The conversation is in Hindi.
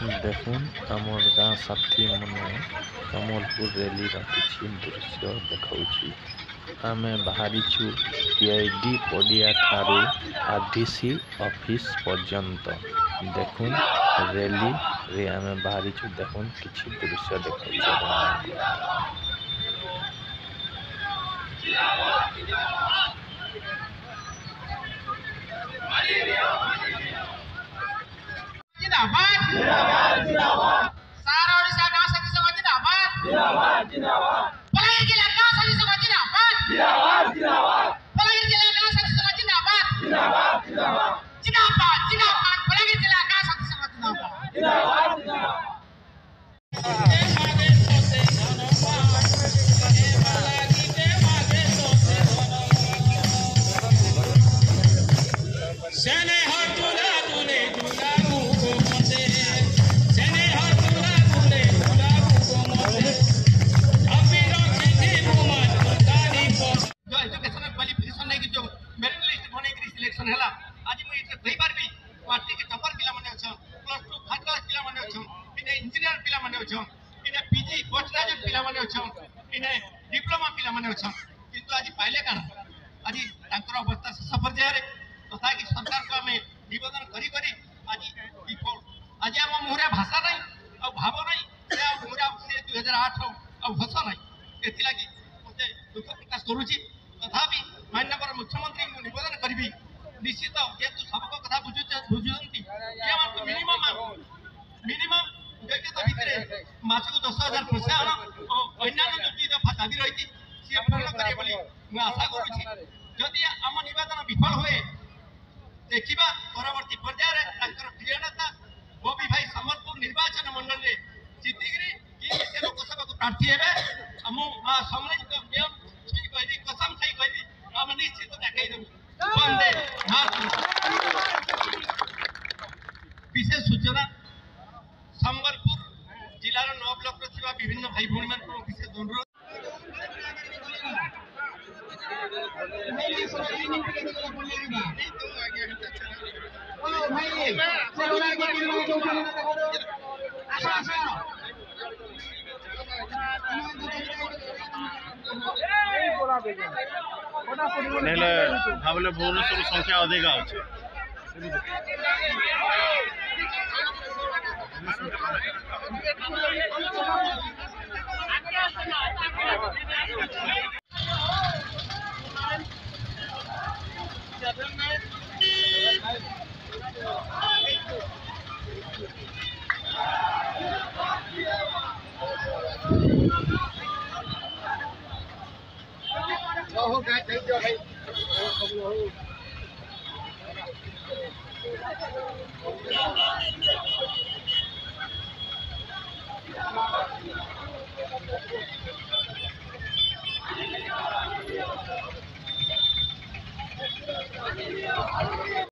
देखुन आमर गाँ साथी मैंने कमलपुर रैली किसी दृश्य देखा आमे बाहरी पीआईडी पड़िया ठारू आरडीसी ऑफिस पर्यंत देखुन रैली रे आमे बाहरी देखुन किसी दृश्य देखा जिंदाबाद जिंदाबाद सारा ओडिशा गांव साथी सभा जिंदाबाद जिंदाबाद पलायन जिला गांव साथी सभा जिंदाबाद जिंदाबाद पलायन जिला गांव साथी सभा जिंदाबाद जिंदाबाद जिंदाबाद पलायन जिला गांव साथी सभा जिंदाबाद सेने सिलेक्शन है आज मुझे कही पार्बी पार्टी के टॉपर पिला माने छ प्लस 2 थर्ड क्लास पिला माने छ इने इंजीनियर पिला माने छ इने पीजी पोस्ट ग्रेजुएट पिला माने छ इने डिप्लोमा पिला माने छ किंतु आज पाइले कान आज तांकर अवस्था शेष पर्याय रे तथा कि सरकार को हमें निवेदन करी करी आज आज हम मोहरे भाषा नहीं और भाव नहीं से मोहरा से 2008 और भाषा नहीं एथि लागि मते दुख प्रकाश करूची तथापि माननीय मुख्यमंत्री को निवेदन करी निश्चित जेतु सबको कथा बुझुंती मिनिमम योग्यता भितर मासक 10,000 प्रोत्साहन और अन्य जो दफा दाबी रही सी पूर्ण करे बोली मैं आशा करूची जदि आम निवेदन विफल हुए देखिबा परवर्ती पर्याय रे तांकर प्रिय नेता बॉबी भाई संबलपुर निर्वाचन मंडल रे जीतिगिरी कि से लोकसभा को प्रार्थी हेबे हम सामने नियम छी कहली कसम खाई कहली हम निश्चित देखाई देबू वंदे विशेष सूचना संबलपुर जिलार 9 ब्लॉक रे विभिन्न भाई भौणी मान विशेष अनुरोध भावले भुवनेश्वर संख्या अधिक अच्छे भाई